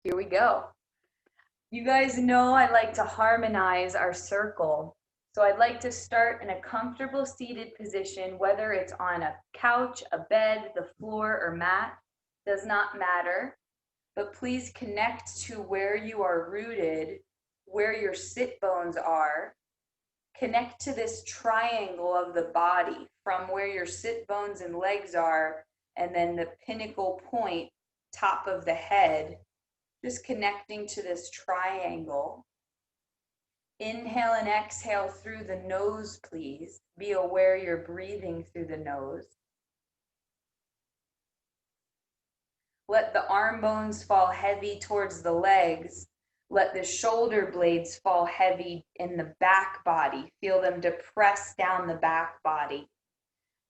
Here we go. You guys know I like to harmonize our circle. So I'd like to start in a comfortable seated position, whether it's on a couch, a bed, the floor, or mat, does not matter. But please connect to where you are rooted, where your sit bones are. Connect to this triangle of the body from where your sit bones and legs are, and then the pinnacle point, top of the head, just connecting to this triangle. Inhale and exhale through the nose, please. Be aware you're breathing through the nose. Let the arm bones fall heavy towards the legs. Let the shoulder blades fall heavy in the back body. Feel them depress down the back body.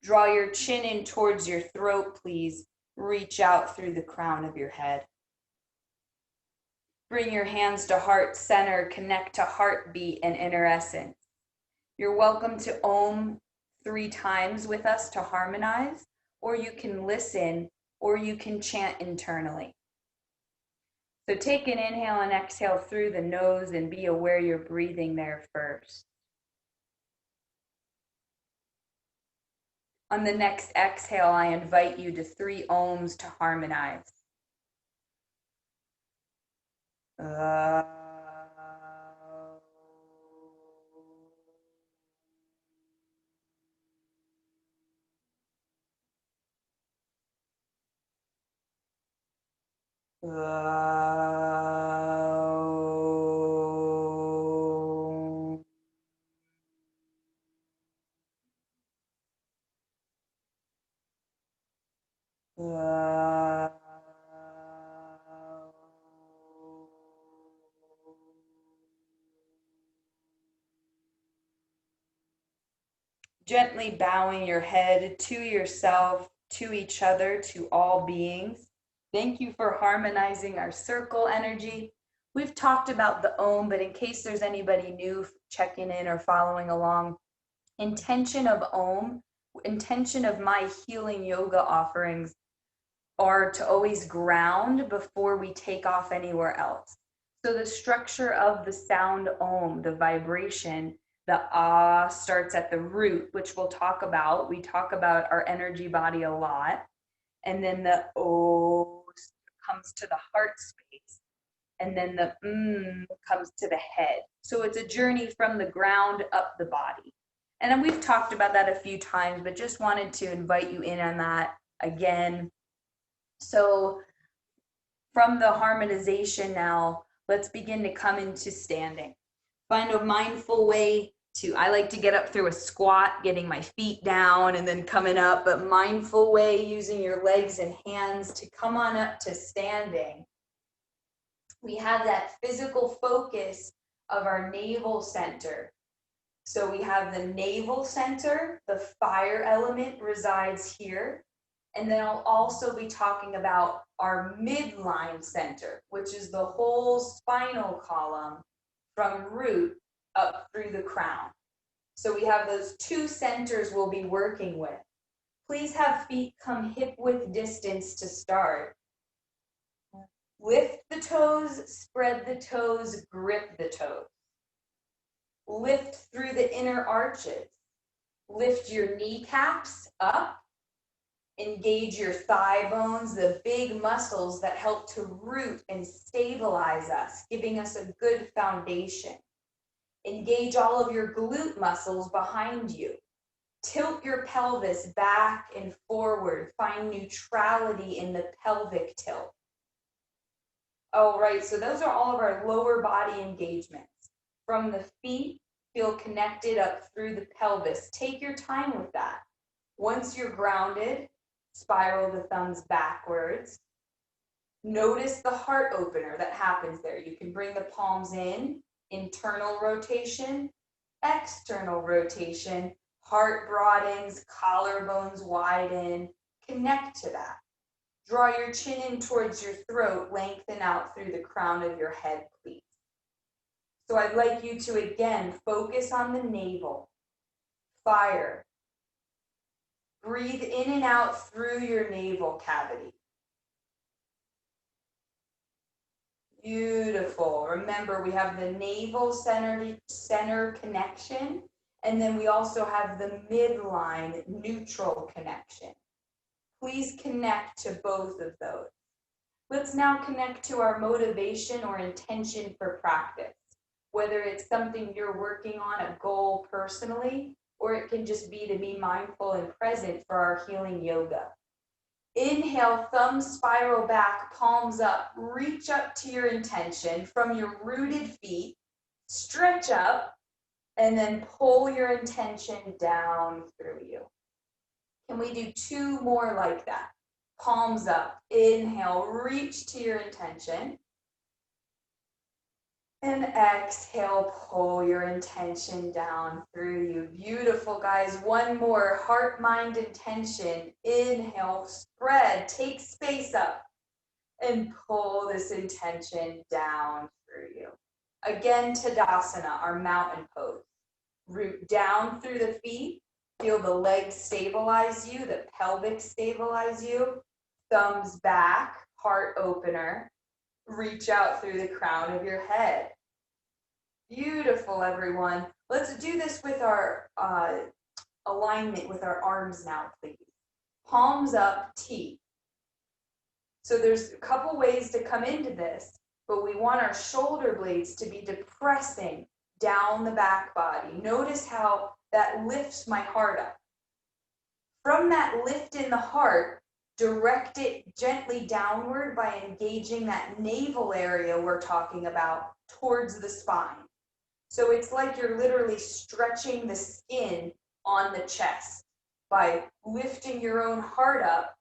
Draw your chin in towards your throat, please. Reach out through the crown of your head. Bring your hands to heart center, connect to heartbeat and inner essence. You're welcome to Om 3 times with us to harmonize, or you can listen, or you can chant internally. So take an inhale and exhale through the nose and be aware you're breathing there first. On the next exhale, I invite you to 3 Oms to harmonize. Gently bowing your head to yourself, to each other, to all beings. Thank you for harmonizing our circle energy. We've talked about the Om, but in case there's anybody new checking in or following along, intention of Om, intention of my healing yoga offerings are to always ground before we take off anywhere else. So the structure of the sound Om, the vibration, the ah starts at the root, which we'll talk about. We talk about our energy body a lot. And then the O comes to the heart space. And then the comes to the head. So it's a journey from the ground up the body. And we've talked about that a few times, but just wanted to invite you in on that again. So from the harmonization now, let's begin to come into standing. Find a mindful way to, I like to get up through a squat, getting my feet down and then coming up, but mindful way using your legs and hands to come on up to standing. We have that physical focus of our navel center. So we have the navel center, the fire element resides here. And then I'll also be talking about our midline center, which is the whole spinal column from root up through the crown. So we have those 2 centers we'll be working with. Please have feet come hip width distance to start. Lift the toes, spread the toes, grip the toes. Lift through the inner arches. Lift your kneecaps up. Engage your thigh bones, the big muscles that help to root and stabilize us, giving us a good foundation. Engage all of your glute muscles behind you. Tilt your pelvis back and forward. Find neutrality in the pelvic tilt. All right, so those are all of our lower body engagements. From the feet, feel connected up through the pelvis. Take your time with that. Once you're grounded, spiral the thumbs backwards. Notice the heart opener that happens there. You can bring the palms in, internal rotation, external rotation, heart broadens, collarbones widen. Connect to that. Draw your chin in towards your throat, lengthen out through the crown of your head, please. So I'd like you to again focus on the navel. Fire. Breathe in and out through your navel cavity. Beautiful. Remember, we have the navel center connection, and then we also have the midline neutral connection. Please connect to both of those. Let's now connect to our motivation or intention for practice, whether it's something you're working on, a goal personally, or it can just be to be mindful and present for our healing yoga. Inhale, thumbs spiral back, palms up, reach up to your intention from your rooted feet, stretch up, and then pull your intention down through you. Can we do 2 more like that? Palms up, inhale, reach to your intention. And exhale, pull your intention down through you. Beautiful, guys. 1 more, heart, mind, intention. Inhale, spread, take space up, and pull this intention down through you. Again, Tadasana, our mountain pose. Root down through the feet. Feel the legs stabilize you, the pelvic stabilize you. Thumbs back, heart opener. Reach out through the crown of your head. Beautiful, everyone. Let's do this with our alignment with our arms now, please. Palms up, T. So there's a couple ways to come into this, but we want our shoulder blades to be depressing down the back body. Notice how that lifts my heart up. From that lift in the heart, direct it gently downward by engaging that navel area we're talking about towards the spine. So it's like you're literally stretching the skin on the chest by lifting your own heart up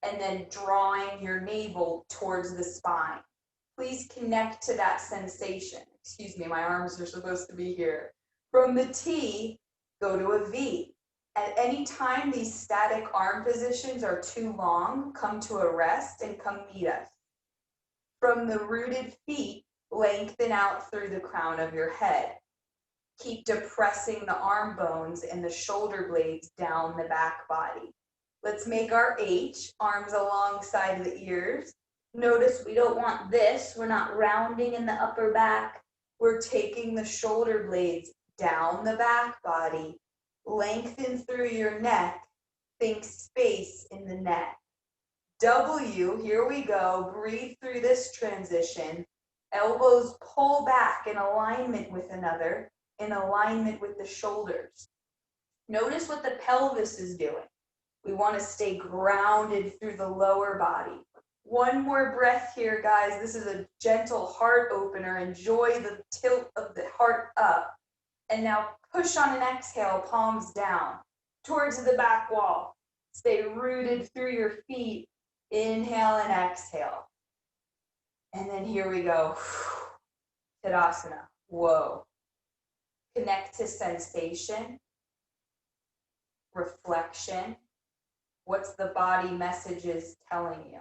and then drawing your navel towards the spine. Please connect to that sensation. Excuse me, my arms are supposed to be here. From the T, go to a V. At any time these static arm positions are too long, come to a rest and come meet us. From the rooted feet, lengthen out through the crown of your head. Keep depressing the arm bones and the shoulder blades down the back body. Let's make our H, arms alongside the ears. Notice we don't want this. We're not rounding in the upper back. We're taking the shoulder blades down the back body. Lengthen through your neck. Think space in the neck. W, here we go. Breathe through this transition. Elbows pull back in alignment with another, in alignment with the shoulders. Notice what the pelvis is doing. We want to stay grounded through the lower body. 1 more breath here, guys. This is a gentle heart opener. Enjoy the tilt of the heart up. And now push on an exhale, palms down towards the back wall. Stay rooted through your feet. Inhale and exhale. And then here we go. Tadasana. Whoa. Connect to sensation, reflection. What's the body messages telling you?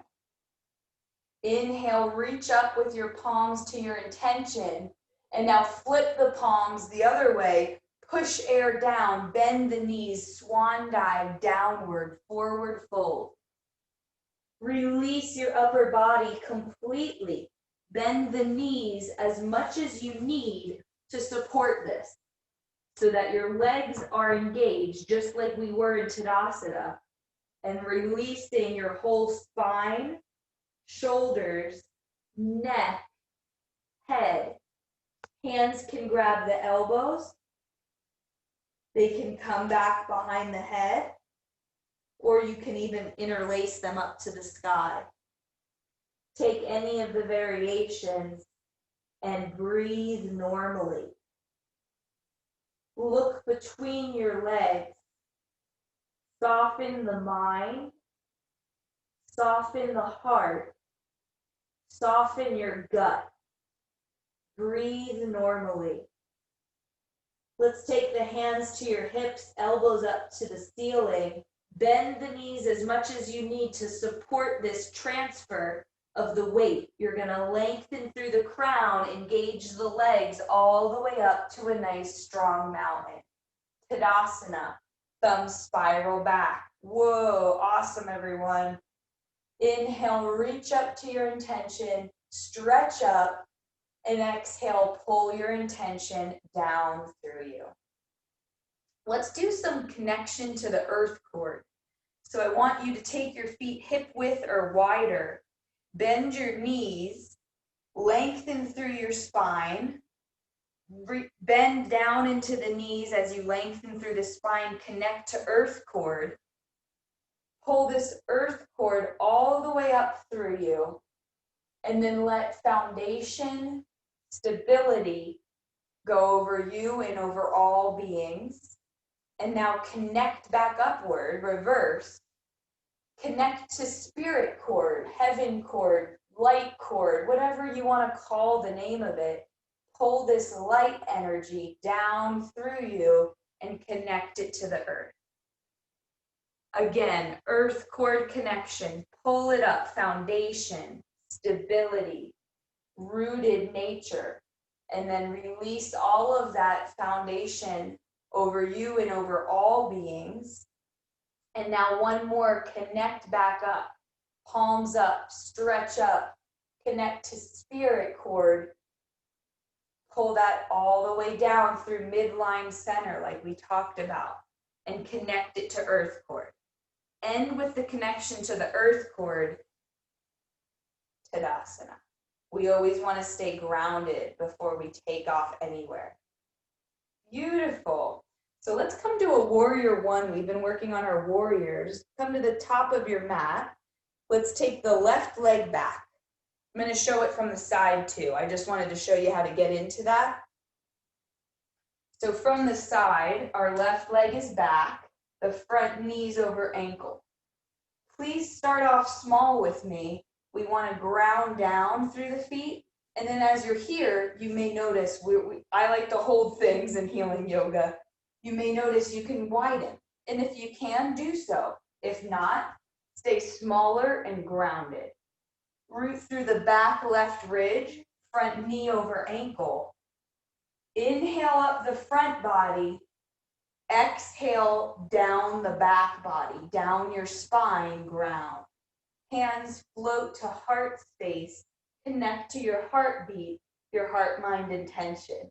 Inhale, reach up with your palms to your intention. And now flip the palms the other way. Push air down, bend the knees, swan dive, downward, forward fold. Release your upper body completely. Bend the knees as much as you need to support this so that your legs are engaged just like we were in Tadasana, and releasing your whole spine, shoulders, neck, head. Hands can grab the elbows. They can come back behind the head, or you can even interlace them up to the sky. Take any of the variations and breathe normally. Look between your legs. Soften the mind. Soften the heart. Soften your gut. Breathe normally. Let's take the hands to your hips, elbows up to the ceiling. Bend the knees as much as you need to support this transfer of the weight. You're going to lengthen through the crown, engage the legs all the way up to a nice strong mountain. Tadasana, thumbs spiral back. Whoa, awesome, everyone. Inhale, reach up to your intention. stretch up, and exhale, pull your intention down through you. Let's do some connection to the earth cord. So I want you to take your feet hip width or wider, bend your knees, lengthen through your spine, bend down into the knees as you lengthen through the spine, connect to earth cord. Pull this earth cord all the way up through you, and then let foundation, stability go over you and over all beings. And now connect back upward, reverse. Connect to spirit cord, heaven cord, light cord, whatever you want to call the name of it. Pull this light energy down through you and connect it to the earth. Again, earth cord connection, pull it up, foundation, stability, rooted nature, and then release all of that foundation over you and over all beings. And now one more, connect back up, palms up, stretch up, connect to spirit cord, pull that all the way down through midline center like we talked about, and connect it to earth cord. End with the connection to the earth cord, Tadasana. We always want to stay grounded before we take off anywhere. Beautiful. So let's come to a warrior one. We've been working on our warriors. Come to the top of your mat. Let's take the left leg back. I'm going to show it from the side too. I just wanted to show you how to get into that. So from the side, our left leg is back, the front knees over ankle. Please start off small with me. We want to ground down through the feet. And then as you're here, you may notice, I like to hold things in healing yoga. You may notice you can widen. And if you can, do so. If not, stay smaller and grounded. Root through the back left ridge, front knee over ankle. Inhale up the front body. Exhale down the back body, down your spine, ground. Hands float to heart space. Connect to your heartbeat, your heart, mind, intention.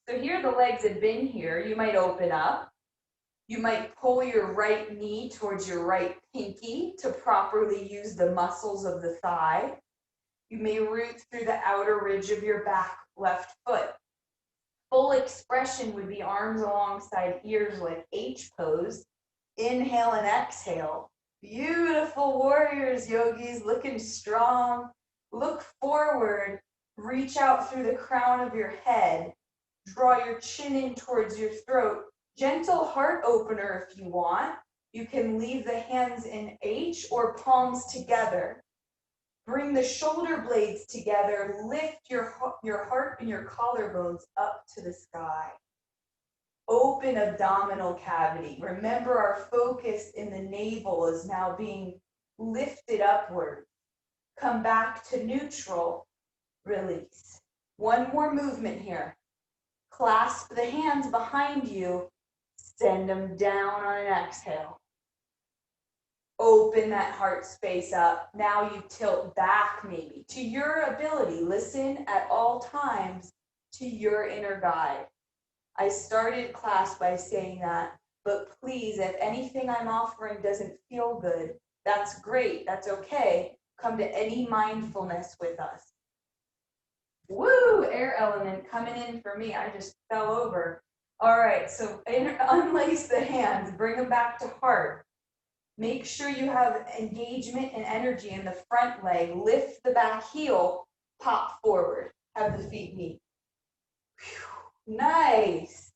So here the legs have been here. You might open up. You might pull your right knee towards your right pinky to properly use the muscles of the thigh. You may root through the outer ridge of your back left foot. Full expression would be arms alongside ears like H pose. Inhale and exhale. Beautiful warriors, yogis, looking strong. Look forward. Reach out through the crown of your head. Draw your chin in towards your throat. Gentle heart opener if you want. You can leave the hands in H or palms together. Bring the shoulder blades together. Lift your heart and your collarbones up to the sky. Open abdominal cavity. Remember, our focus in the navel is now being lifted upward. Come back to neutral. Release. One more movement here. Clasp the hands behind you. Send them down on an exhale. Open that heart space up. Now you tilt back maybe to your ability. Listen at all times to your inner guide. I started class by saying that, but please, if anything I'm offering doesn't feel good, that's great. That's okay. Come to any mindfulness with us. Woo! Air element coming in for me. I just fell over. All right, so unlace the hands. Bring them back to heart. Make sure you have engagement and energy in the front leg. Lift the back heel, pop forward. Have the feet meet. Whew. Nice.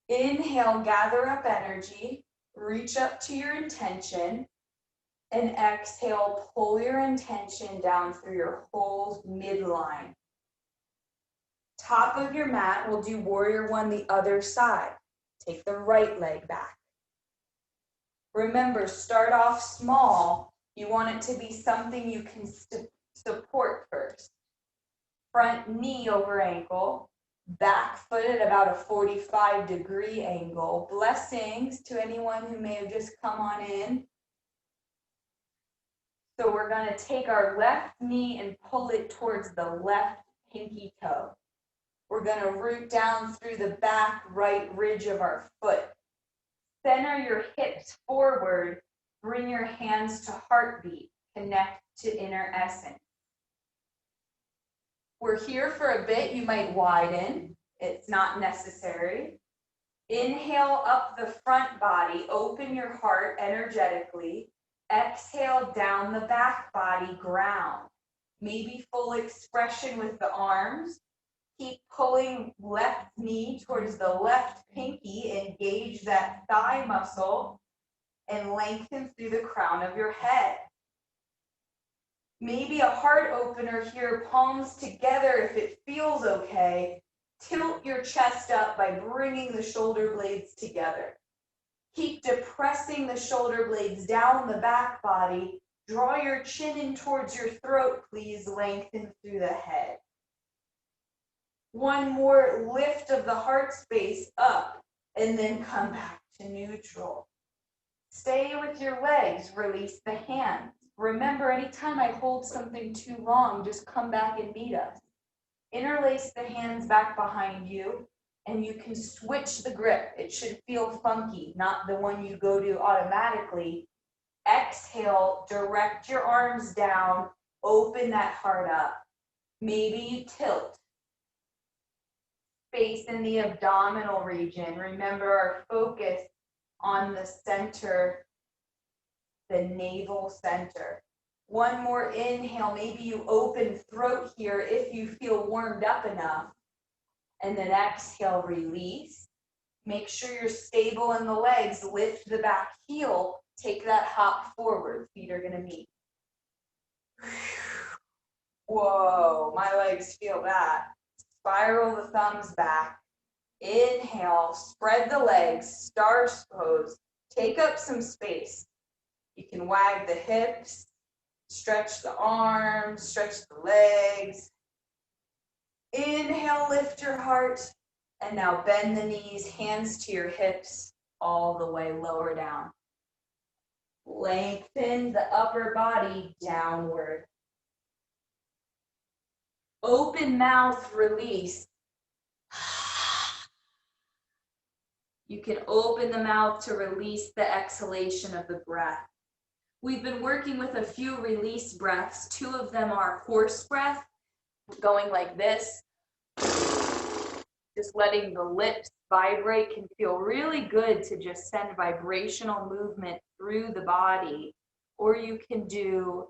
Inhale, gather up energy. Reach up to your intention. And exhale, pull your intention down through your whole midline. Top of your mat, we'll do warrior one the other side. Take the right leg back. Remember, start off small. You want it to be something you can support first. Front knee over ankle, back foot at about a 45-degree angle. Blessings to anyone who may have just come on in. So we're going to take our left knee and pull it towards the left pinky toe. We're going to root down through the back right ridge of our foot. Center your hips forward. Bring your hands to heartbeat. Connect to inner essence. We're here for a bit. You might widen. It's not necessary. Inhale up the front body. Open your heart energetically. Exhale down the back body, ground. Maybe full expression with the arms. Keep pulling left knee towards the left pinky. Engage that thigh muscle and lengthen through the crown of your head. Maybe a heart opener here, palms together if it feels okay. Tilt your chest up by bringing the shoulder blades together. Keep depressing the shoulder blades down the back body. Draw your chin in towards your throat, please. Lengthen through the head. One more lift of the heart space up, and then come back to neutral. Stay with your legs. Release the hands. Remember, anytime I hold something too long, just come back and meet us. Interlace the hands back behind you. And you can switch the grip. It should feel funky, not the one you go to automatically. Exhale, direct your arms down, open that heart up. Maybe you tilt. Space in the abdominal region. Remember our focus on the center, the navel center. One more inhale. Maybe you open throat here if you feel warmed up enough. And then exhale, release. Make sure you're stable in the legs. Lift the back heel. Take that hop forward. Feet are going to meet. Whoa, my legs feel that. Spiral the thumbs back. Inhale, spread the legs, star's pose. Take up some space. You can wag the hips, stretch the arms, stretch the legs. Inhale, lift your heart, and now bend the knees, hands to your hips, all the way lower down. Lengthen the upper body downward. Open mouth, release. You can open the mouth to release the exhalation of the breath. We've been working with a few release breaths. 2 of them are horse breath, going like this. Just letting the lips vibrate can feel really good to just send vibrational movement through the body. Or you can do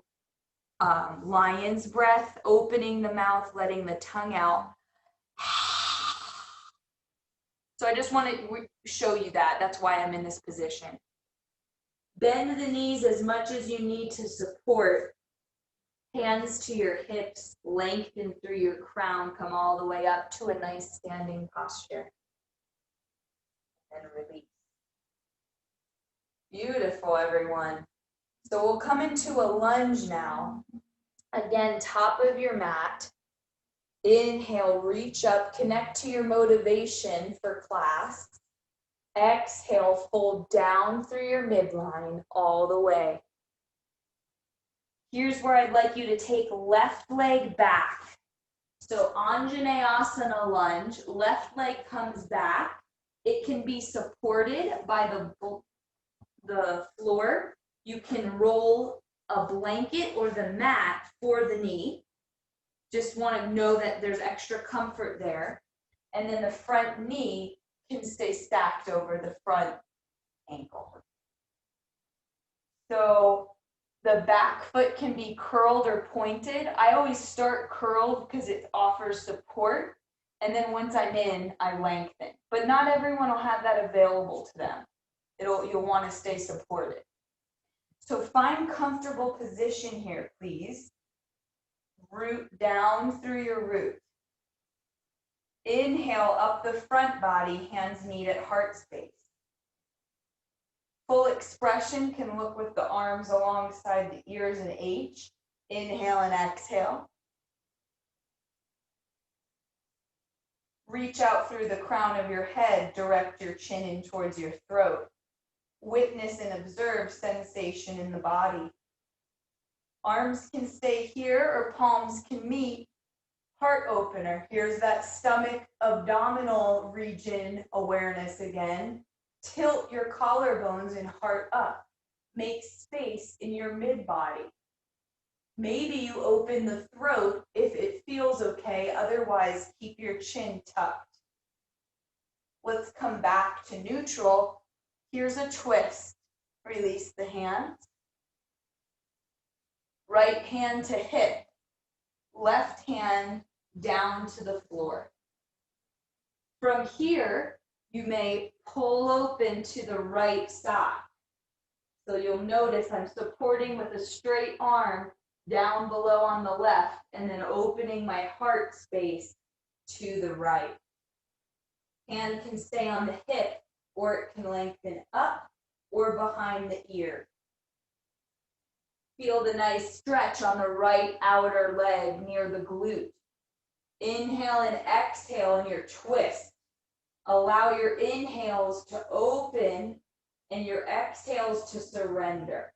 lion's breath, opening the mouth, letting the tongue out. So I just want to show you that. That's why I'm in this position. Bend the knees as much as you need to support. Hands to your hips, lengthen through your crown, come all the way up to a nice standing posture. And release. Beautiful, everyone. So we'll come into a lunge now. Again, top of your mat. Inhale, reach up, connect to your motivation for class. Exhale, fold down through your midline all the way. Here's where I'd like you to take left leg back. So Anjaneyasana lunge, left leg comes back. It can be supported by the floor. You can roll a blanket or the mat for the knee. Just want to know that there's extra comfort there. And then the front knee can stay stacked over the front ankle. So the back foot can be curled or pointed. I always start curled because it offers support. And then once I'm in, I lengthen. But not everyone will have that available to them. You'll want to stay supported. So find comfortable position here, please. Root down through your root. Inhale up the front body, hands meet at heart space. Full expression can look with the arms alongside the ears and H. Inhale and exhale. Reach out through the crown of your head, direct your chin in towards your throat. Witness and observe sensation in the body. Arms can stay here or palms can meet. Heart opener. Here's that stomach abdominal region awareness again. Tilt your collarbones and heart up. Make space in your mid-body. Maybe you open the throat if it feels okay. Otherwise, keep your chin tucked. Let's come back to neutral. Here's a twist. Release the hands. Right hand to hip. Left hand down to the floor. From here, you may pull open to the right side. So you'll notice I'm supporting with a straight arm down below on the left and then opening my heart space to the right. Hand can stay on the hip or it can lengthen up or behind the ear. Feel the nice stretch on the right outer leg near the glute. Inhale and exhale in your twist. Allow your inhales to open and your exhales to surrender.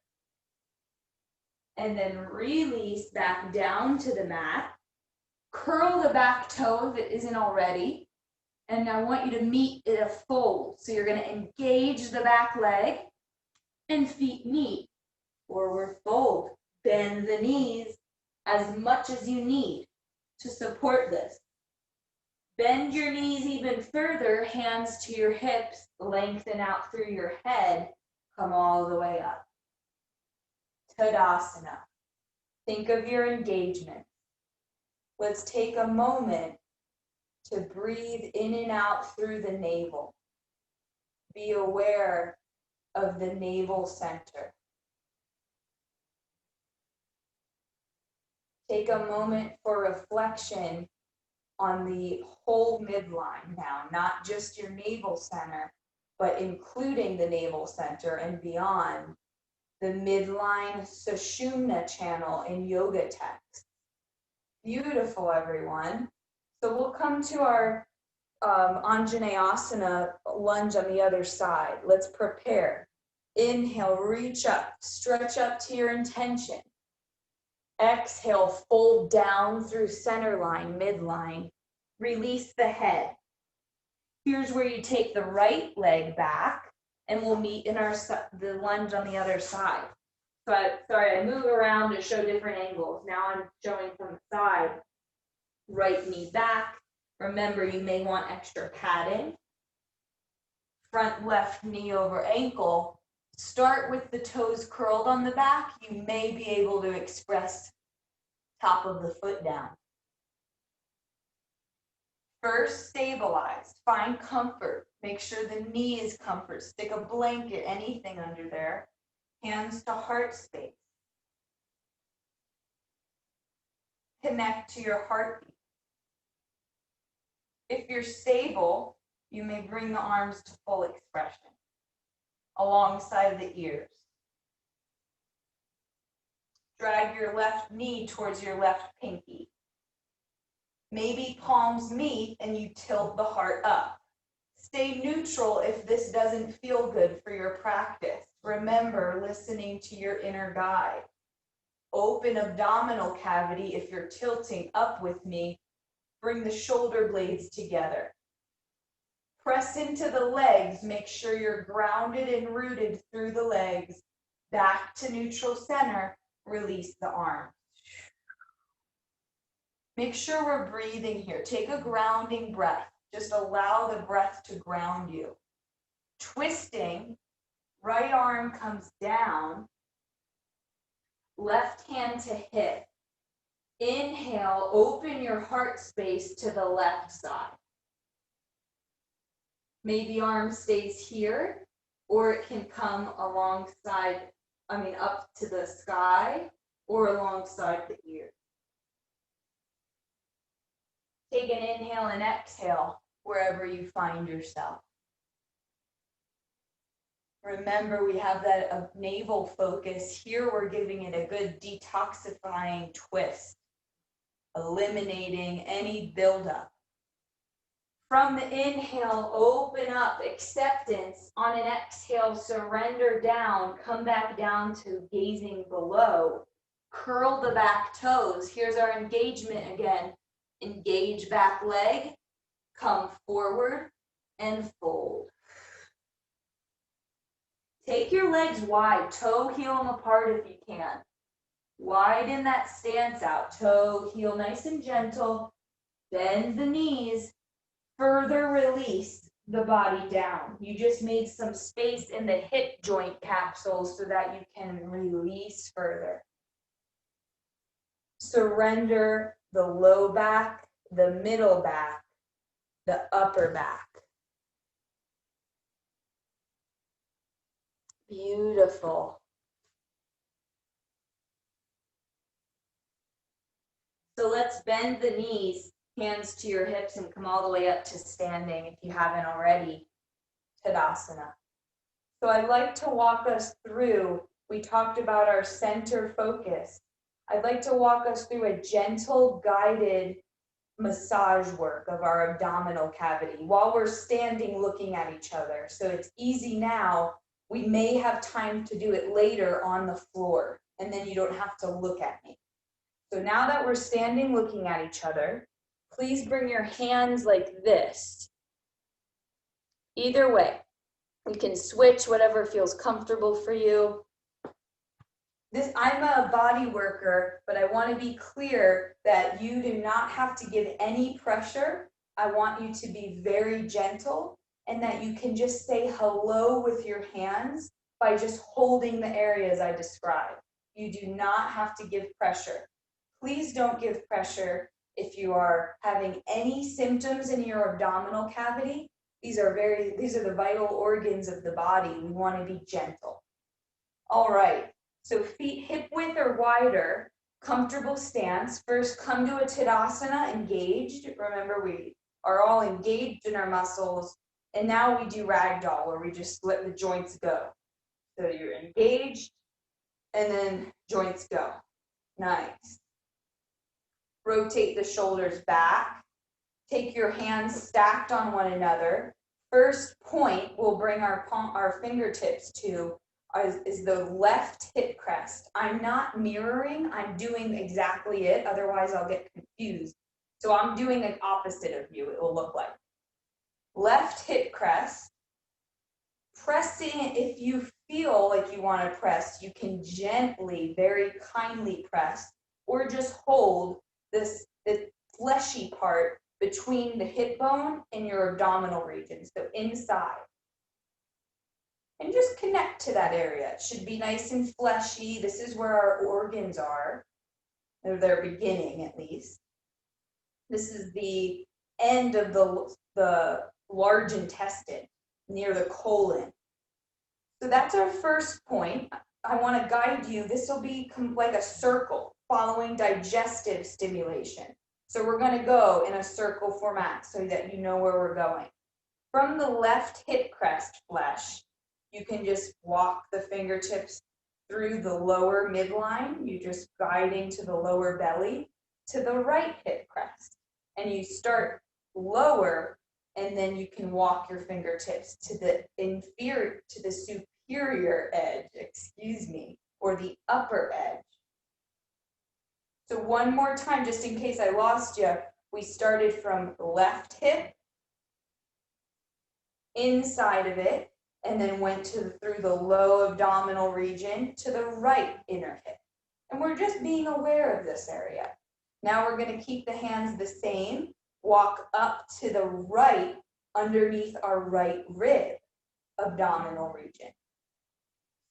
And then release back down to the mat. Curl the back toe if it isn't already. And I want you to meet in a fold. So you're going to engage the back leg and feet meet. Forward fold. Bend the knees as much as you need to support this. Bend your knees even further, hands to your hips, lengthen out through your head, come all the way up. Tadasana. Think of your engagement. Let's take a moment to breathe in and out through the navel. Be aware of the navel center. Take a moment for reflection on the whole midline now, not just your navel center, but including the navel center and beyond. The midline Sushumna channel in yoga text. Beautiful, everyone. So we'll come to our Anjaneyasana lunge on the other side. Let's prepare. Inhale, reach up, stretch up to your intention. Exhale, fold down through center line, midline. Release the head. Here's where you take the right leg back and we'll meet in the lunge on the other side. So I move around to show different angles. Now I'm showing from the side. Right knee back. Remember, you may want extra padding. Front left knee over ankle. Start with the toes curled on the back. You may be able to express top of the foot down. First, stabilize. Find comfort. Make sure the knee is comfort. Stick a blanket, anything under there. Hands to heart space. Connect to your heartbeat. If you're stable, you may bring the arms to full expression alongside the ears. Drag your left knee towards your left pinky. Maybe palms meet and you tilt the heart up. Stay neutral if this doesn't feel good for your practice. Remember, listening to your inner guide. Open abdominal cavity if you're tilting up with me. Bring the shoulder blades together. Press into the legs. Make sure you're grounded and rooted through the legs. Back to neutral center. Release the arms. Make sure we're breathing here. Take a grounding breath. Just allow the breath to ground you. Twisting, right arm comes down, left hand to hip. Inhale, open your heart space to the left side. Maybe arm stays here, or it can come alongside, up to the sky, or alongside the ear. Take an inhale and exhale wherever you find yourself. Remember, we have that navel focus. Here we're giving it a good detoxifying twist, eliminating any buildup. From the inhale, open up, acceptance. On an exhale, surrender down, come back down to gazing below. Curl the back toes. Here's our engagement again. Engage back leg, come forward and fold. Take your legs wide, toe heel them apart if you can. Widen that stance out, toe heel nice and gentle. Bend the knees, further release the body down. You just made some space in the hip joint capsules so that you can release further. Surrender the low back, the middle back, the upper back. Beautiful. So let's bend the knees, hands to your hips, and come all the way up to standing if you haven't already. Tadasana. So I'd like to walk us through, we talked about our center focus. I'd like to walk us through a gentle guided massage work of our abdominal cavity while we're standing looking at each other. So it's easy now. We may have time to do it later on the floor, and then you don't have to look at me. So now that we're standing looking at each other, please bring your hands like this. Either way, you can switch whatever feels comfortable for you. I'm a body worker, but I want to be clear that you do not have to give any pressure. I want you to be very gentle and that you can just say hello with your hands by just holding the areas I described. You do not have to give pressure. Please don't give pressure if you are having any symptoms in your abdominal cavity. These are the vital organs of the body. We want to be gentle. All right. So feet hip width or wider, comfortable stance. First, come to a Tadasana, engaged. Remember, we are all engaged in our muscles. And now we do ragdoll, where we just let the joints go. So you're engaged, and then joints go. Nice. Rotate the shoulders back. Take your hands stacked on one another. First point we'll bring our fingertips to is the left hip crest. I'm not mirroring, I'm doing exactly it, otherwise I'll get confused. So I'm doing the opposite of you, it will look like. Left hip crest, pressing, if you feel like you want to press, you can gently, very kindly press, or just hold the fleshy part between the hip bone and your abdominal region, so inside. And just connect to that area. It should be nice and fleshy. This is where our organs are, or their beginning at least. This is the end of the large intestine, near the colon. So that's our first point. I want to guide you. This will be like a circle following digestive stimulation. So we're going to go in a circle format so that you know where we're going. From the left hip crest flesh, you can just walk the fingertips through the lower midline. You're just guiding to the lower belly, to the right hip crest. And you start lower, and then you can walk your fingertips to the superior edge, or the upper edge. So one more time, just in case I lost you, we started from left hip, inside of it, and then went through the low abdominal region to the right inner hip. And we're just being aware of this area. Now we're going to keep the hands the same, walk up to the right, underneath our right rib, abdominal region.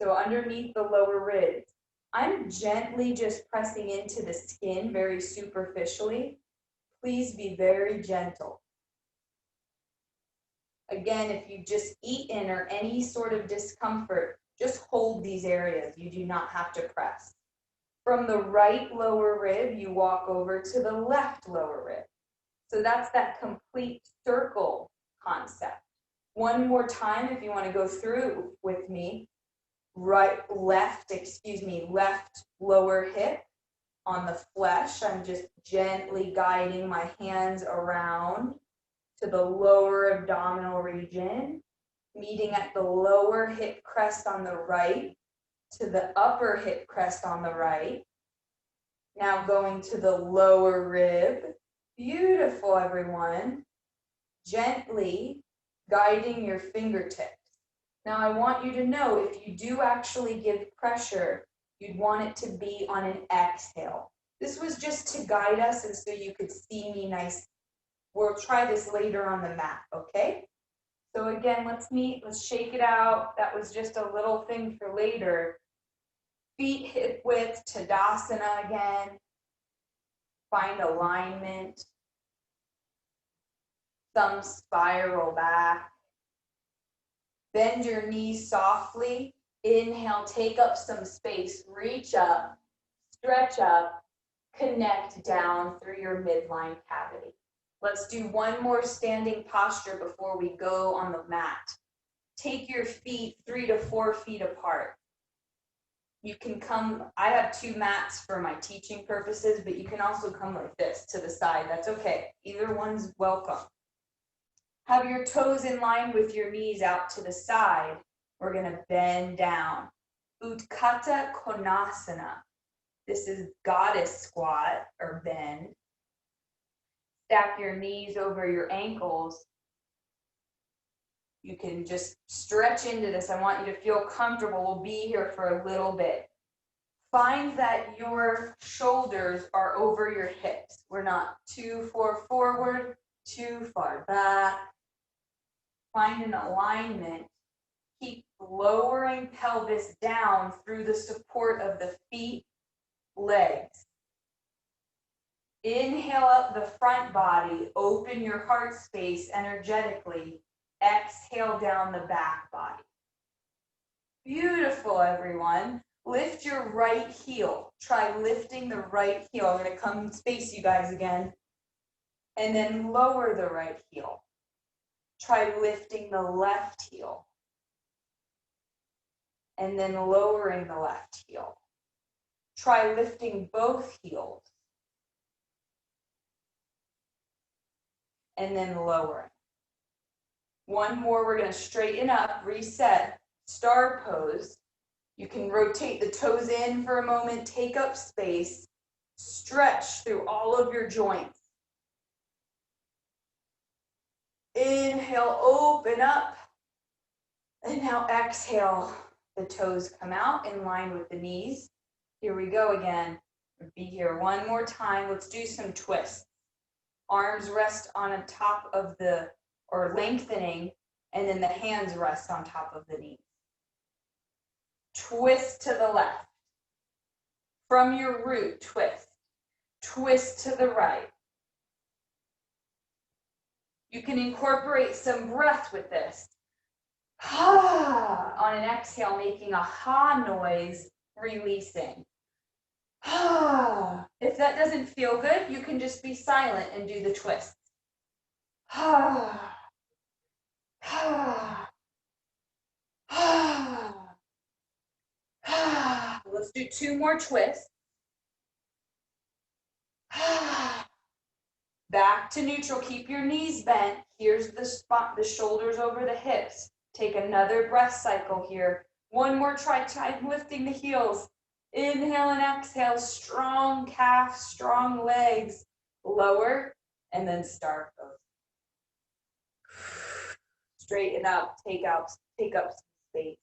So underneath the lower ribs, I'm gently just pressing into the skin very superficially. Please be very gentle. Again, if you've just eaten or any sort of discomfort, just hold these areas. You do not have to press. From the right lower rib, you walk over to the left lower rib. So that's that complete circle concept. One more time, if you want to go through with me. Left lower hip on the flesh. I'm just gently guiding my hands around to the lower abdominal region, meeting at the lower hip crest on the right, to the upper hip crest on the right, Now going to the lower rib. Beautiful, everyone. Gently guiding your fingertips. Now I want you to know if you do actually give pressure, you'd want it to be on an exhale. This was just to guide us and so you could see me nice. We'll try this later on the mat, okay? So again, let's shake it out. That was just a little thing for later. Feet hip width, Tadasana again. Find alignment. Thumb spiral back. Bend your knees softly. Inhale, take up some space. Reach up, stretch up, connect down through your midline cavity. Let's do one more standing posture before we go on the mat. Take your feet 3 to 4 feet apart. You can come, I have 2 mats for my teaching purposes, but you can also come like this to the side. That's okay. Either one's welcome. Have your toes in line with your knees out to the side. We're gonna bend down. Utthata Konasana. This is goddess squat or bend. Stack your knees over your ankles. You can just stretch into this. I want you to feel comfortable. We'll be here for a little bit. Find that your shoulders are over your hips. We're not too far forward, too far back. Find an alignment. Keep lowering pelvis down through the support of the feet, legs. Inhale up the front body, open your heart space energetically. Exhale down the back body. Beautiful, everyone. Lift your right heel. Try lifting the right heel. I'm going to come and space you guys again. And then lower the right heel. Try lifting the left heel. And then lowering the left heel. Try lifting both heels. And then lowering. One more, we're going to straighten up, reset, star pose. You can rotate the toes in for a moment, take up space, stretch through all of your joints. Inhale, open up. And now exhale, the toes come out in line with the knees. Here we go again. Be here one more time. Let's do some twists. Arms rest on the top of the, or lengthening, and then the hands rest on top of the knees. Twist to the left. From your root, twist. Twist to the right. You can incorporate some breath with this. Ha! On an exhale, making a ha noise, releasing. Ha! If that doesn't feel good, you can just be silent and do the twist. Ha! Ha! Ha! Ha! Let's do 2 more twists. Ha! Back to neutral. Keep your knees bent. Here's the spot, the shoulders over the hips. Take another breath cycle here. One more try lifting the heels. Inhale and exhale, strong calf, strong legs. Lower, and then star pose. Straighten up, take up some space.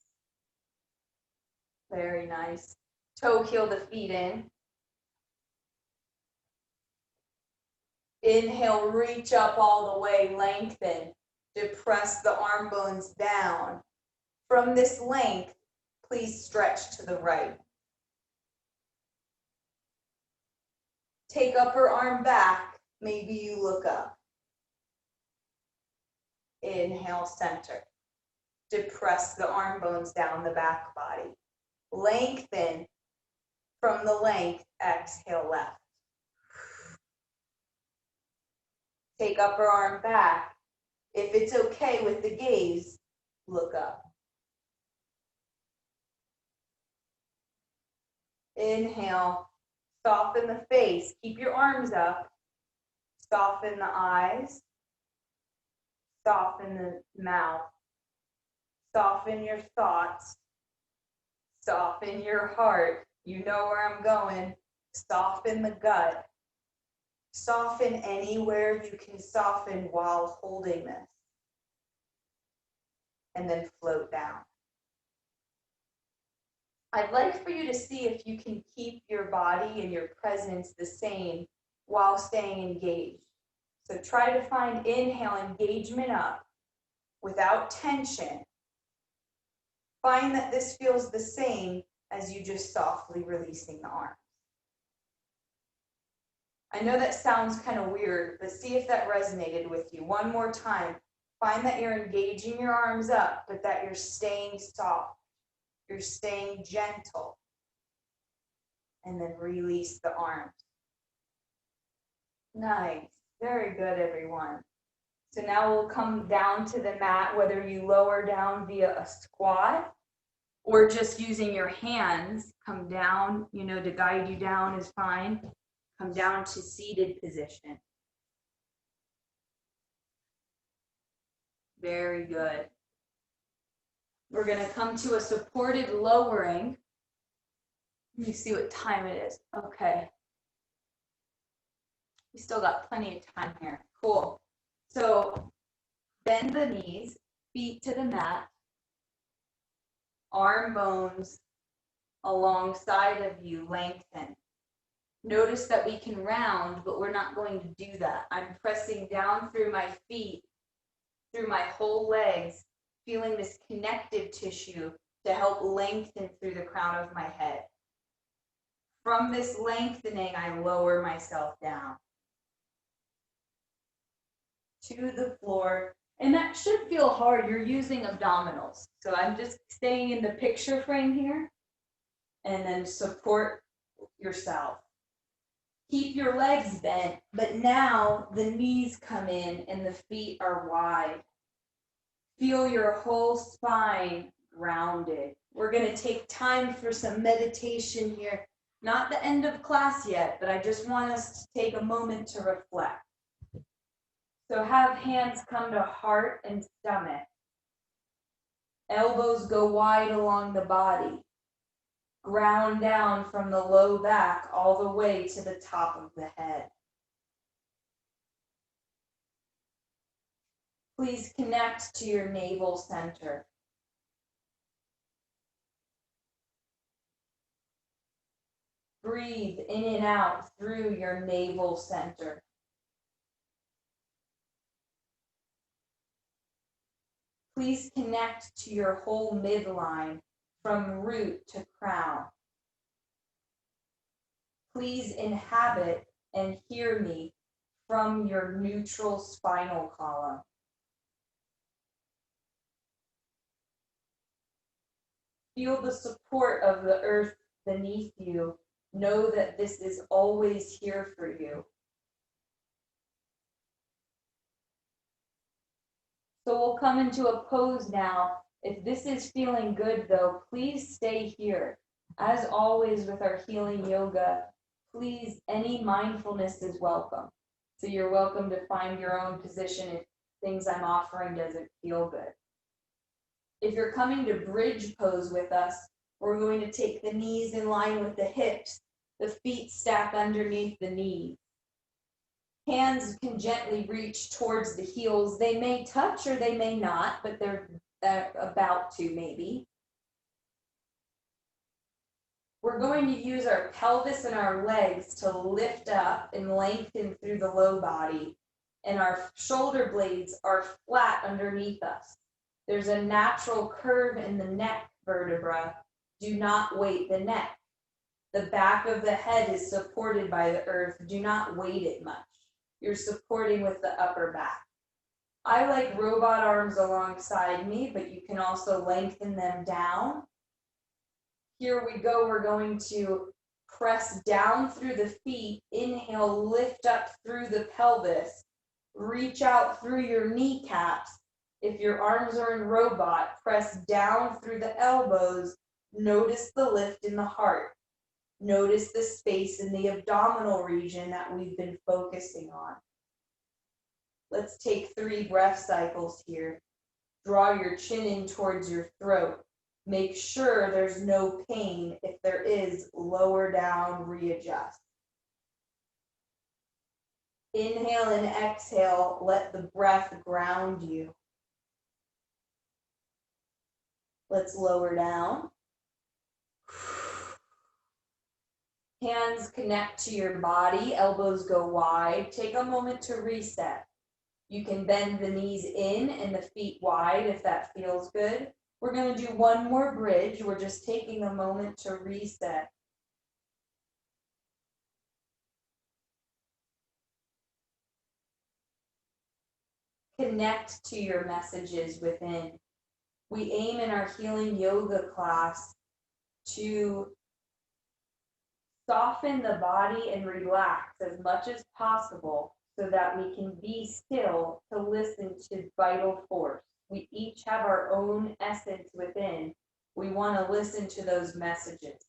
Very nice. Toe heel the feet in. Inhale, reach up all the way, lengthen. Depress the arm bones down. From this length, please stretch to the right. Take upper arm back. Maybe you look up. Inhale, center. Depress the arm bones down the back body. Lengthen. From the length, exhale left. Take upper arm back. If it's okay with the gaze, look up. Inhale, soften the face. Keep your arms up. Soften the eyes. Soften the mouth. Soften your thoughts. Soften your heart. You know where I'm going. Soften the gut. Soften anywhere you can soften while holding this. And then float down. I'd like for you to see if you can keep your body and your presence the same while staying engaged. So try to find inhale engagement up without tension. Find that this feels the same as you just softly releasing the arms. I know that sounds kind of weird, but see if that resonated with you. One more time. Find that you're engaging your arms up, but that you're staying soft. You're staying gentle. And then release the arms. Nice. Very good, everyone. So now we'll come down to the mat, whether you lower down via a squat or just using your hands. Come down, to guide you down is fine. Come down to seated position. Very good. We're going to come to a supported lowering. Let me see what time it is. Okay. We still got plenty of time here. Cool. So bend the knees, feet to the mat, arm bones alongside of you, lengthen. Notice that we can round, but we're not going to do that. I'm pressing down through my feet, through my whole legs, feeling this connective tissue to help lengthen through the crown of my head. From this lengthening, I lower myself down to the floor. And that should feel hard. You're using abdominals. So I'm just staying in the picture frame here. And then support yourself. Keep your legs bent, but now the knees come in and the feet are wide. Feel your whole spine grounded. We're going to take time for some meditation here. Not the end of class yet, but I just want us to take a moment to reflect. So have hands come to heart and stomach. Elbows go wide along the body. Ground down from the low back all the way to the top of the head. Please connect to your navel center. Breathe in and out through your navel center. Please connect to your whole midline from root to crown. Please inhabit and hear me from your neutral spinal column. Feel the support of the earth beneath you. Know that this is always here for you. So we'll come into a pose now. If this is feeling good though, please stay here. As always with our healing yoga, please, any mindfulness is welcome. So you're welcome to find your own position if things I'm offering doesn't feel good. If you're coming to bridge pose with us, we're going to take the knees in line with the hips, the feet stack underneath the knees. Hands can gently reach towards the heels. They may touch or they may not, but they're about to maybe. We're going to use our pelvis and our legs to lift up and lengthen through the low body, and our shoulder blades are flat underneath us. There's a natural curve in the neck vertebra. Do not weight the neck. The back of the head is supported by the earth. Do not weight it much. You're supporting with the upper back. I like robot arms alongside me, but you can also lengthen them down. Here we go. We're going to press down through the feet. Inhale, lift up through the pelvis. Reach out through your kneecaps. If your arms are in robot, press down through the elbows. Notice the lift in the heart. Notice the space in the abdominal region that we've been focusing on. Let's take 3 breath cycles here. Draw your chin in towards your throat. Make sure there's no pain. If there is, lower down, readjust. Inhale and exhale, let the breath ground you. Let's lower down. Hands connect to your body, elbows go wide. Take a moment to reset. You can bend the knees in and the feet wide if that feels good. We're going to do one more bridge. We're just taking a moment to reset. Connect to your messages within. We aim in our healing yoga class to soften the body and relax as much as possible so that we can be still to listen to vital force. We each have our own essence within. We want to listen to those messages.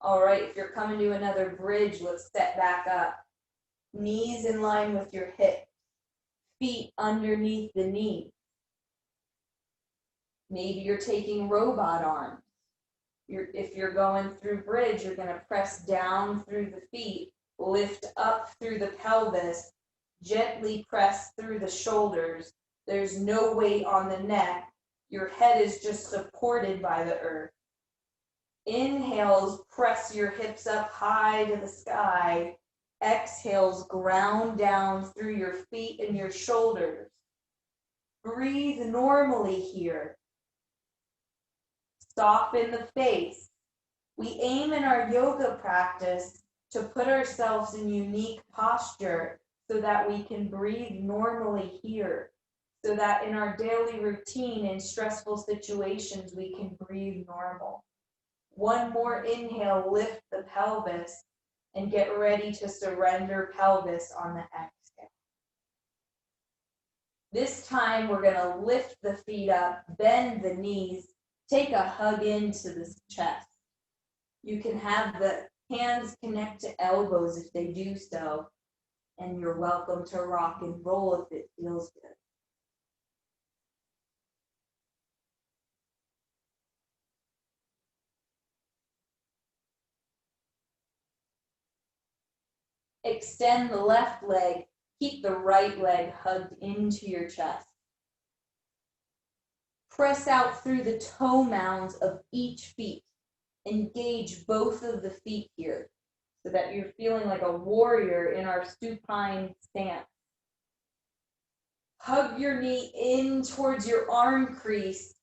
All right, if you're coming to another bridge, let's step back up. Knees in line with your hips, feet underneath the knees. Maybe you're taking robot arms. If you're going through bridge, you're going to press down through the feet, lift up through the pelvis, gently press through the shoulders. There's no weight on the neck. Your head is just supported by the earth. Inhales, press your hips up high to the sky. Exhales, ground down through your feet and your shoulders. Breathe normally here. Soften the face. We aim in our yoga practice to put ourselves in unique posture so that we can breathe normally here, so that in our daily routine in stressful situations, we can breathe normal. One more inhale, lift the pelvis and get ready to surrender pelvis on the exhale. This time we're going to lift the feet up, bend the knees, take a hug into the chest. You can have the hands connect to elbows if they do so, and you're welcome to rock and roll if it feels good. Extend the left leg, keep the right leg hugged into your chest. Press out through the toe mounds of each feet. Engage both of the feet here so that you're feeling like a warrior in our supine stance. Hug your knee in towards your arm crease,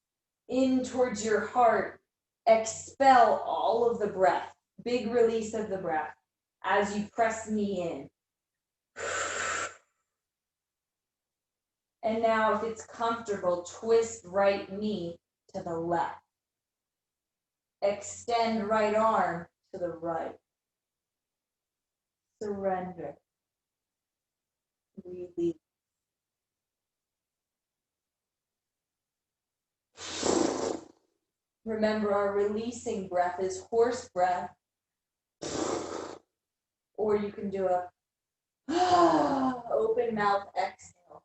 in towards your heart. Expel all of the breath, big release of the breath as you press knee in. And now, if it's comfortable, twist right knee to the left. Extend right arm to the right. Surrender. Release. Remember, our releasing breath is horse breath. Or you can do a open mouth exhale.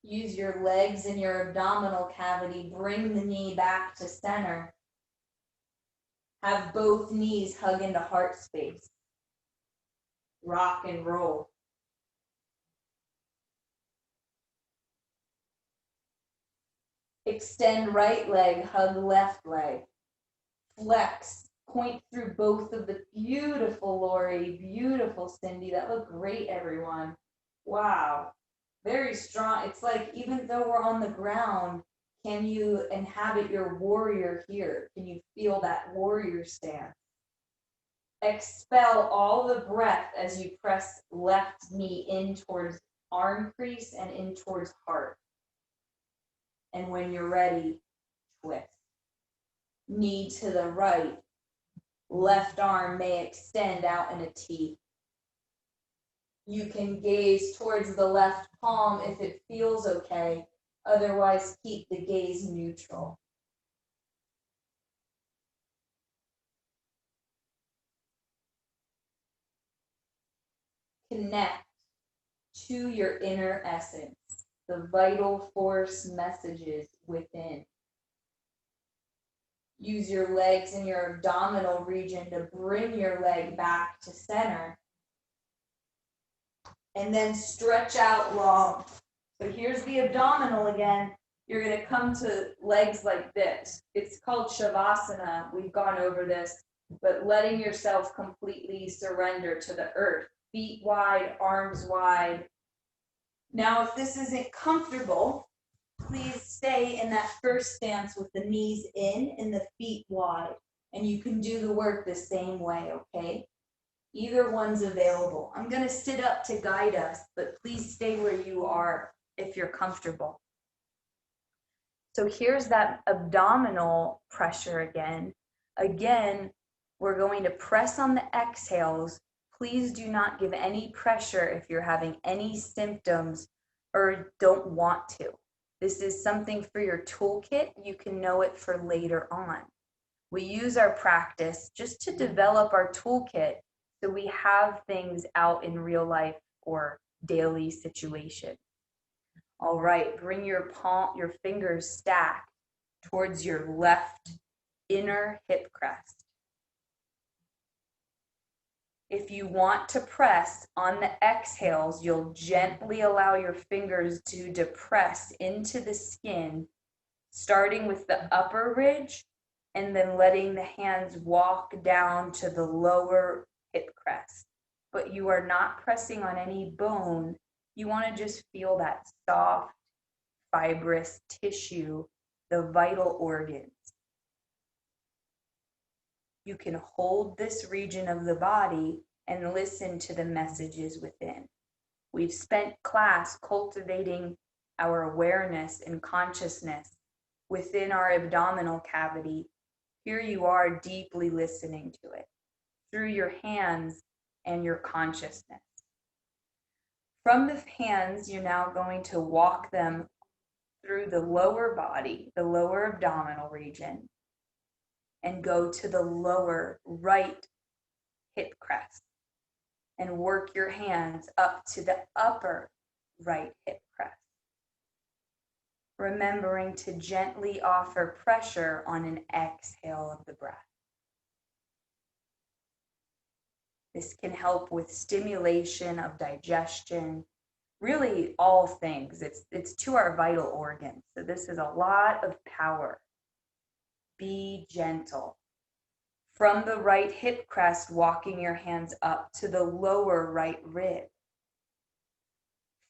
Use your legs in your abdominal cavity. Bring the knee back to center. Have both knees hug into heart space. Rock and roll. Extend right leg, hug left leg. Flex, point through both of the beautiful Lori, beautiful Cindy. That looked great, everyone. Wow, very strong. It's like even though we're on the ground, can you inhabit your warrior here? Can you feel that warrior stance? Expel all the breath as you press left knee in towards arm crease and in towards heart. And when you're ready, twist. Knee to the right. Left arm may extend out in a T. You can gaze towards the left palm if it feels okay. Otherwise, keep the gaze neutral. Connect to your inner essence, the vital force messages within. Use your legs and your abdominal region to bring your leg back to center. And then stretch out long. So here's the abdominal again. You're going to come to legs like this. It's called Shavasana. We've gone over this, but letting yourself completely surrender to the earth. Feet wide, arms wide. Now, if this isn't comfortable, please stay in that first stance with the knees in and the feet wide. And you can do the work the same way, okay? Either one's available. I'm going to sit up to guide us, but please stay where you are if you're comfortable. So here's that abdominal pressure again. Again, we're going to press on the exhales. Please do not give any pressure if you're having any symptoms or don't want to. This is something for your toolkit. You can know it for later on. We use our practice just to develop our toolkit so we have things out in real life or daily situation. All right, bring your fingers stacked towards your left inner hip crest. If you want to press on the exhales, you'll gently allow your fingers to depress into the skin, starting with the upper ridge and then letting the hands walk down to the lower hip crest. But you are not pressing on any bone. You want to just feel that soft, fibrous tissue, the vital organs. You can hold this region of the body and listen to the messages within. We've spent class cultivating our awareness and consciousness within our abdominal cavity. Here you are deeply listening to it through your hands and your consciousness. From the hands, you're now going to walk them through the lower body, the lower abdominal region, and go to the lower right hip crest and work your hands up to the upper right hip crest. Remembering to gently offer pressure on an exhale of the breath. This can help with stimulation of digestion, really all things. It's to our vital organs. So this is a lot of power. Be gentle. From the right hip crest, walking your hands up to the lower right rib.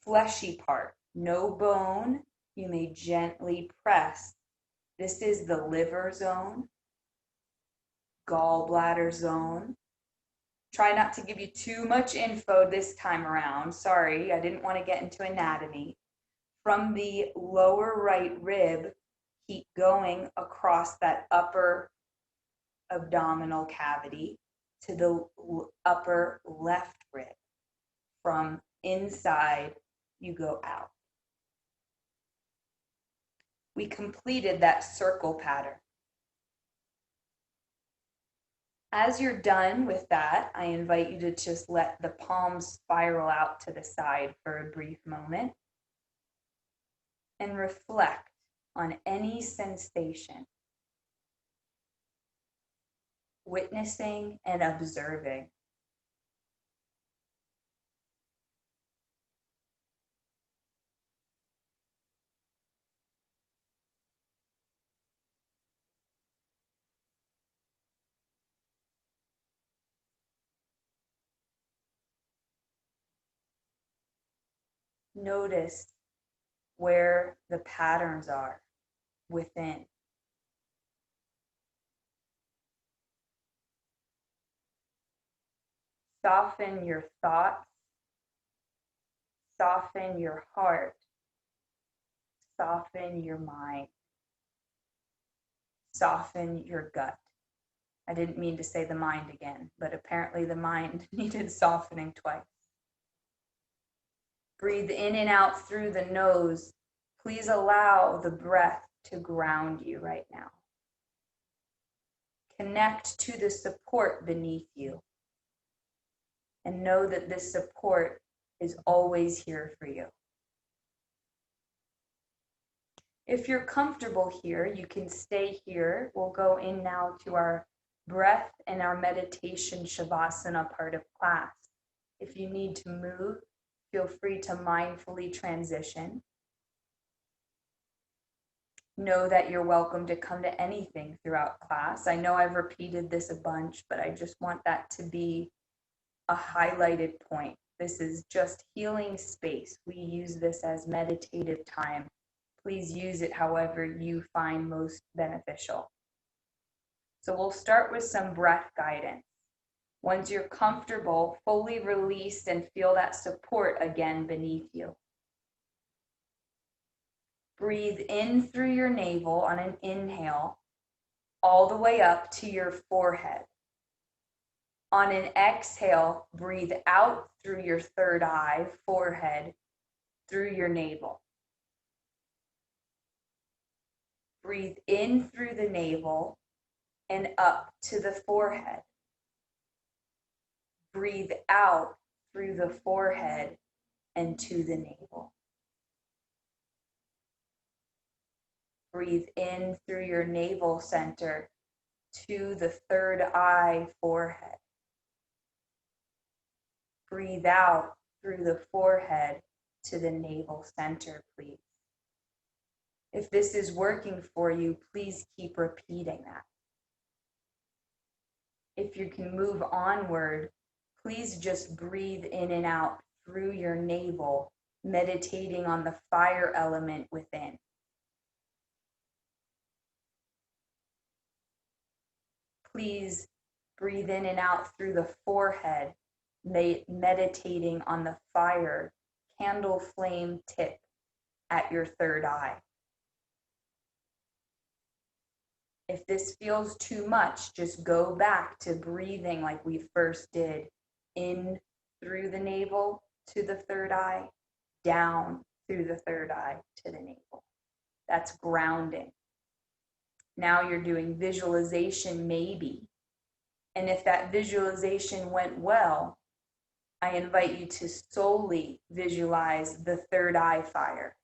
Fleshy part, no bone. You may gently press. This is the liver zone, gallbladder zone. Try not to give you too much info this time around. Sorry, I didn't want to get into anatomy. From the lower right rib, keep going across that upper abdominal cavity to the upper left rib. From inside, you go out. We completed that circle pattern. As you're done with that, I invite you to just let the palms spiral out to the side for a brief moment and reflect on any sensation, witnessing and observing. Notice where the patterns are within. Soften your thoughts, soften your heart, soften your mind, soften your gut. I didn't mean to say the mind again, but apparently the mind needed softening twice. Breathe in and out through the nose. Please allow the breath to ground you right now. Connect to the support beneath you and know that this support is always here for you. If you're comfortable here, you can stay here. We'll go in now to our breath and our meditation Shavasana part of class. If you need to move, feel free to mindfully transition. Know that you're welcome to come to anything throughout class. I know I've repeated this a bunch, but I just want that to be a highlighted point. This is just healing space. We use this as meditative time. Please use it however you find most beneficial. So we'll start with some breath guidance. Once you're comfortable, fully release and feel that support again beneath you. Breathe in through your navel on an inhale, all the way up to your forehead. On an exhale, breathe out through your third eye, forehead, through your navel. Breathe in through the navel and up to the forehead. Breathe out through the forehead and to the navel. Breathe in through your navel center to the third eye, forehead. Breathe out through the forehead to the navel center, please. If this is working for you, please keep repeating that. If you can move onward, please just breathe in and out through your navel, meditating on the fire element within. Please breathe in and out through the forehead, meditating on the fire, candle flame tip at your third eye. If this feels too much, just go back to breathing like we first did, in through the navel to the third eye, down through the third eye to the navel. That's grounding. Now you're doing visualization maybe. And if that visualization went well, I invite you to solely visualize the third eye fire.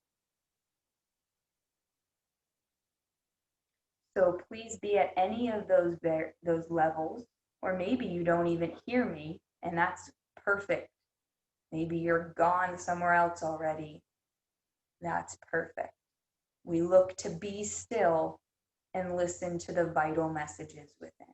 So please be at any of those levels, or maybe you don't even hear me, and that's perfect. Maybe you're gone somewhere else already. That's perfect. We look to be still and listen to the vital messages within.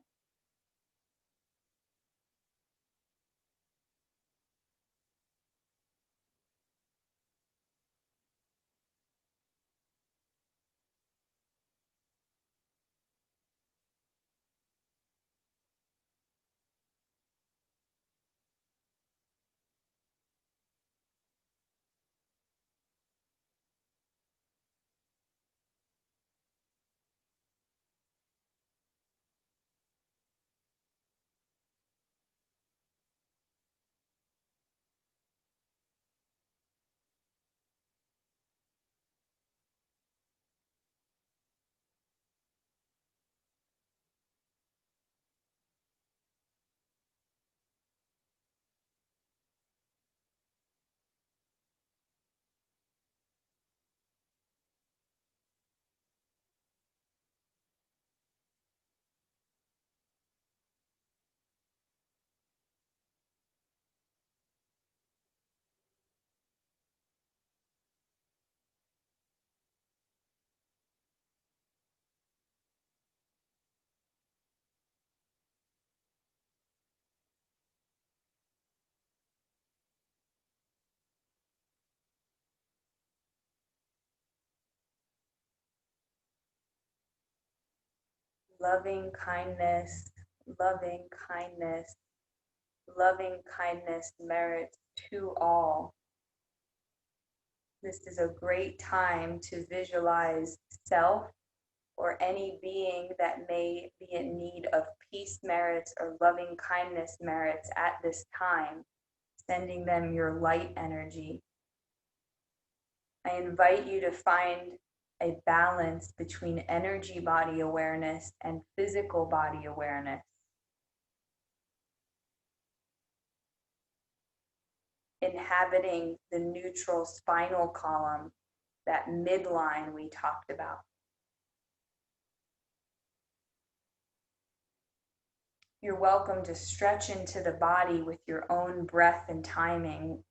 Loving kindness, loving kindness, loving kindness merits to all. This is a great time to visualize self or any being that may be in need of peace merits or loving kindness merits at this time, sending them your light energy. I invite you to find a balance between energy body awareness and physical body awareness. Inhabiting the neutral spinal column that midline we talked about. You're welcome to stretch into the body with your own breath and timing,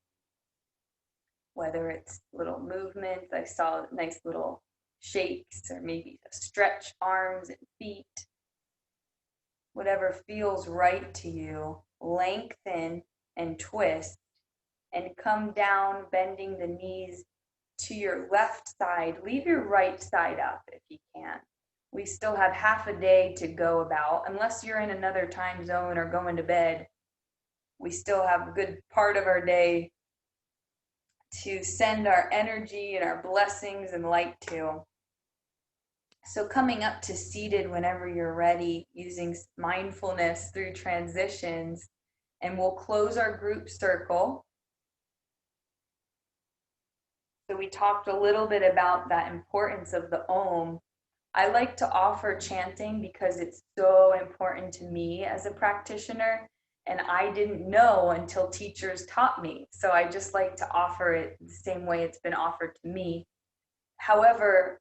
whether it's little movements. I saw nice little shakes, or maybe stretch arms and feet. Whatever feels right to you, lengthen and twist and come down, bending the knees to your left side. Leave your right side up if you can. We still have half a day to go about, unless you're in another time zone or going to bed. We still have a good part of our day to send our energy and our blessings and light to. So coming up to seated whenever you're ready, using mindfulness through transitions, and we'll close our group circle. So we talked a little bit about that importance of the Om. I like to offer chanting because it's so important to me as a practitioner, and I didn't know until teachers taught me. So I just like to offer it the same way it's been offered to me. However,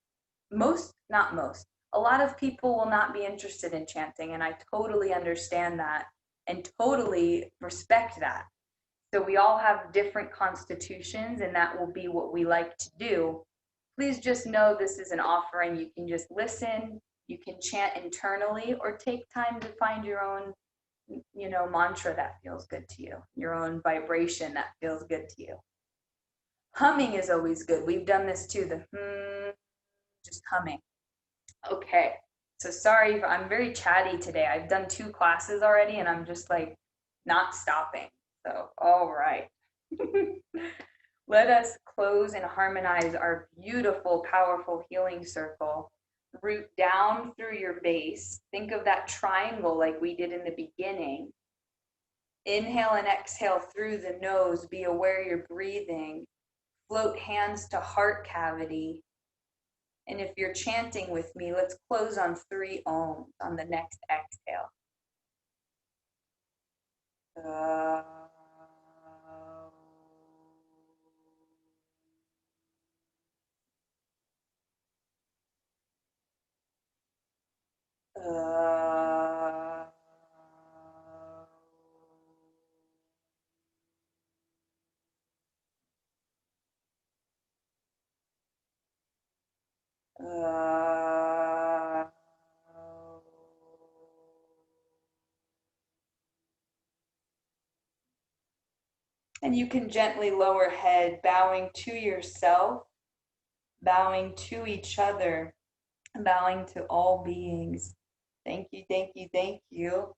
a lot of people will not be interested in chanting, and I totally understand that and totally respect that. So we all have different constitutions, and that will be what we like to do. Please just know this is an offering. You can just listen, you can chant internally, or take time to find your own, mantra that feels good to you, your own vibration that feels good to you. Humming is always good. We've done this too, the just humming. Okay, so sorry, I'm very chatty today. I've done 2 classes already, and I'm just like not stopping. So, all right. Let us close and harmonize our beautiful, powerful healing circle. Root down through your base. Think of that triangle like we did in the beginning. Inhale and exhale through the nose. Be aware you're breathing. Float hands to heart cavity. And if you're chanting with me, let's close on 3 Oms on the next exhale. And you can gently lower head, bowing to yourself, bowing to each other, bowing to all beings. Thank you, thank you, thank you.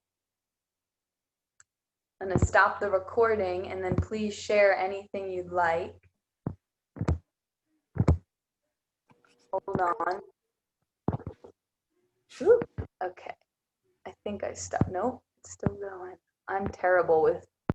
I'm going to stop the recording, and then please share anything you'd like. Hold on. Ooh, okay. I think I stopped. Nope, it's still going. I'm terrible with